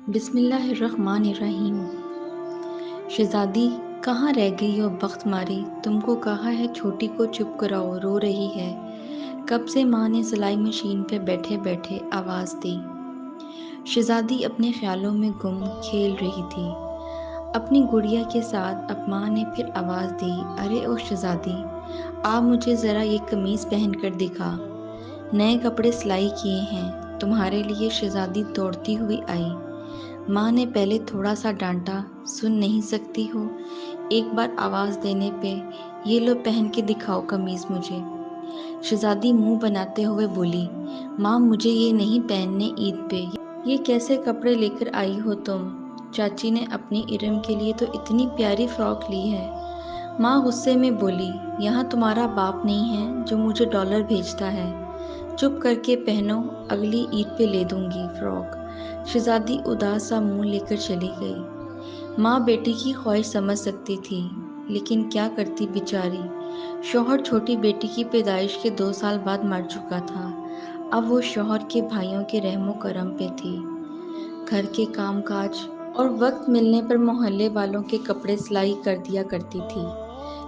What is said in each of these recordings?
بسم اللہ الرحمن الرحیم۔ شہزادی کہاں رہ گئی ہو بخت ماری، تم کو کہا ہے چھوٹی کو چپ کراؤ، رو رہی ہے۔ کب سے ماں نے سلائی مشین پہ بیٹھے بیٹھے آواز دی۔ شہزادی اپنے خیالوں میں گم کھیل رہی تھی اپنی گڑیا کے ساتھ۔ اب ماں نے پھر آواز دی، ارے او شہزادی، آ مجھے ذرا یہ قمیص پہن کر دکھا، نئے کپڑے سلائی کیے ہیں تمہارے لیے۔ شہزادی دوڑتی ہوئی آئی۔ ماں نے پہلے تھوڑا سا ڈانٹا، سن نہیں سکتی ہو؟ ایک بار آواز دینے پہ یہ لو پہن کے دکھاؤ قمیص مجھے۔ شہزادی منہ بناتے ہوئے بولی، ماں مجھے یہ نہیں پہننے عید پہ۔ یہ کیسے کپڑے لے کر آئی ہو تم؟ چاچی نے اپنی ارم کے لیے تو اتنی پیاری فراک لی ہے۔ ماں غصے میں بولی، یہاں تمہارا باپ نہیں ہے جو مجھے ڈالر بھیجتا ہے؟ چپ کر کے پہنو، اگلی عید پہ لے دوں گی فراک۔ شہزادی اداس سا منہ لے کر چلی گئی۔ ماں بیٹی کی خواہش سمجھ سکتی تھی، لیکن کیا کرتی بیچاری۔ شوہر چھوٹی بیٹی کی پیدائش کے 2 سال بعد مر چکا تھا۔ اب وہ شوہر کے بھائیوں کے رحم و کرم پہ تھی۔ گھر کے کام کاج اور وقت ملنے پر محلے والوں کے کپڑے سلائی کر دیا کرتی تھی۔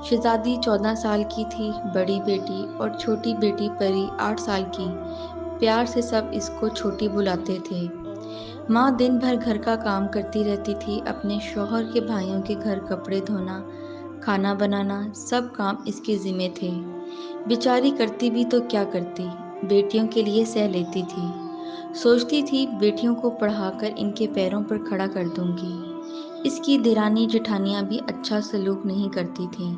شہزادی 14 سال کی تھی، بڑی بیٹی اور چھوٹی بیٹی پری 8 سال کی۔ پیار سے سب اس کو چھوٹی بلاتے تھے۔ ماں دن بھر گھر کا کام کرتی رہتی تھی، اپنے شوہر کے بھائیوں کے گھر کپڑے دھونا، کھانا بنانا، سب کام اس کے ذمے تھے۔ بیچاری کرتی بھی تو کیا کرتی، بیٹیوں کے لیے سہ لیتی تھی۔ سوچتی تھی بیٹیوں کو پڑھا کر ان کے پیروں پر کھڑا کر دوں گی۔ اس کی دیرانی جٹھانیاں بھی اچھا سلوک نہیں کرتی تھیں۔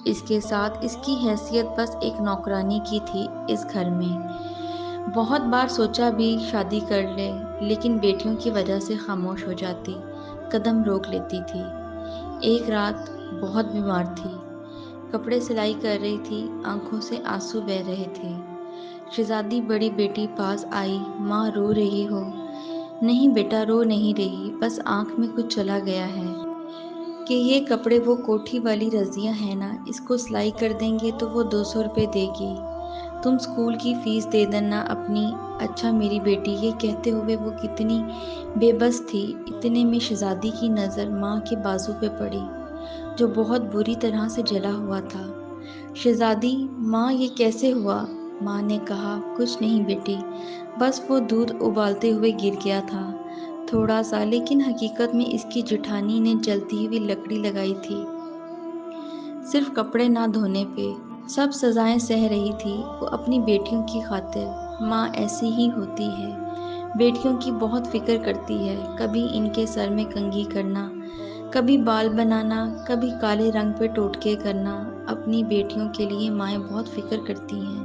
اس کے ساتھ اس کی حیثیت بس ایک نوکرانی کی تھی اس گھر میں۔ بہت بار سوچا بھی شادی کر لے، لیکن بیٹیوں کی وجہ سے خاموش ہو جاتی، قدم روک لیتی تھی۔ ایک رات بہت بیمار تھی، کپڑے سلائی کر رہی تھی، آنکھوں سے آنسو بہہ رہے تھے۔ شہزادی بڑی بیٹی پاس آئی، ماں رو رہی ہو؟ نہیں بیٹا، رو نہیں رہی، بس آنکھ میں کچھ چلا گیا ہے۔ کہ یہ کپڑے وہ کوٹھی والی رضیہ ہے نا، اس کو سلائی کر دیں گے تو وہ 200 روپے دے گی، تم اسکول کی فیس دے دینا اپنی۔ اچھا میری بیٹی، یہ کہتے ہوئے وہ کتنی بے بس تھی۔ اتنے میں شہزادی کی نظر ماں کے بازو پہ پڑی، جو بہت بری طرح سے جلا ہوا تھا۔ شہزادی، ماں یہ کیسے ہوا؟ ماں نے کہا، کچھ نہیں بیٹی، بس وہ دودھ ابالتے ہوئے گر گیا تھا تھوڑا سا، لیکن حقیقت میں اس کی جٹھانی نے جلتی ہوئی لکڑی لگائی تھی، صرف کپڑے نہ دھونے پہ۔ سب سزائیں سہ رہی تھی وہ اپنی بیٹیوں کی خاطر۔ ماں ایسی ہی ہوتی ہے، بیٹیوں کی بہت فکر کرتی ہے، کبھی ان کے سر میں کنگھی کرنا، کبھی بال بنانا، کبھی کالے رنگ پہ ٹوٹکے کرنا۔ اپنی بیٹیوں کے لیے مائیں بہت فکر کرتی ہیں،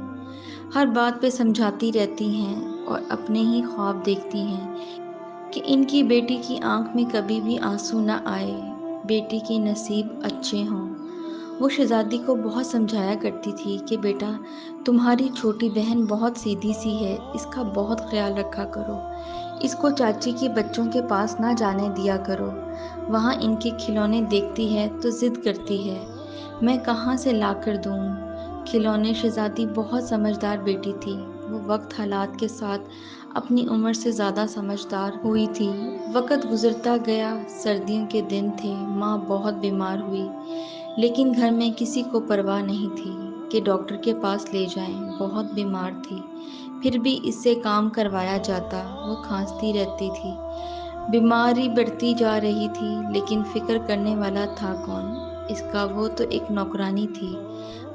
ہر بات پہ سمجھاتی رہتی ہیں اور اپنے ہی خواب دیکھتی ہیں کہ ان کی بیٹی کی آنکھ میں کبھی بھی آنسو نہ آئے، بیٹی کے نصیب اچھے ہوں۔ وہ شہزادی کو بہت سمجھایا کرتی تھی کہ بیٹا، تمہاری چھوٹی بہن بہت سیدھی سی ہے، اس کا بہت خیال رکھا کرو، اس کو چاچی کے بچوں کے پاس نہ جانے دیا کرو، وہاں ان کے کھلونے دیکھتی ہے تو ضد کرتی ہے، میں کہاں سے لا کر دوں کھلونے۔ شہزادی بہت سمجھدار بیٹی تھی، وہ وقت حالات کے ساتھ اپنی عمر سے زیادہ سمجھدار ہوئی تھی۔ وقت گزرتا گیا، سردیوں کے دن تھے، ماں بہت بیمار ہوئی، لیکن گھر میں کسی کو پرواہ نہیں تھی کہ ڈاکٹر کے پاس لے جائیں، بہت بیمار تھی، پھر بھی اس سے کام کروایا جاتا، وہ کھانستی رہتی تھی۔ بیماری بڑھتی جا رہی تھی، لیکن فکر کرنے والا تھا کون اس کا؟ وہ تو ایک نوکرانی تھی۔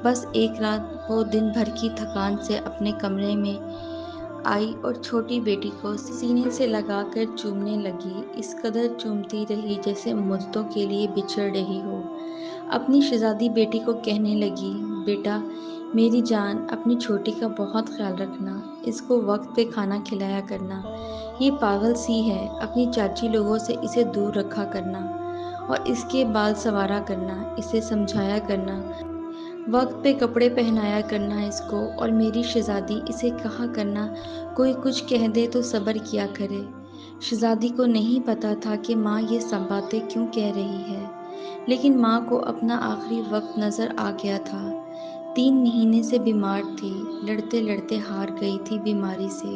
بس ایک رات وہ دن بھر کی تھکان سے اپنے کمرے میں آئی اور چھوٹی بیٹی کو سینے سے لگا کر چومنے لگی، اس قدر چومتی رہی جیسے مدتوں کے لیے بچھڑ رہی ہو۔ اپنی شہزادی بیٹی کو کہنے لگی، بیٹا میری جان، اپنی چھوٹی کا بہت خیال رکھنا، اس کو وقت پہ کھانا کھلایا کرنا، یہ پاگل سی ہے، اپنی چاچی لوگوں سے اسے دور رکھا کرنا اور اس کے بال سنوارا کرنا، اسے سمجھایا کرنا، وقت پہ کپڑے پہنایا کرنا اس کو، اور میری شہزادی اسے کہا کرنا کوئی کچھ کہہ دے تو صبر کیا کرے۔ شہزادی کو نہیں پتا تھا کہ ماں یہ سب باتیں کیوں کہہ رہی ہے، لیکن ماں کو اپنا آخری وقت نظر آ گیا تھا۔ 3 مہینے سے بیمار تھی، لڑتے لڑتے ہار گئی تھی بیماری سے۔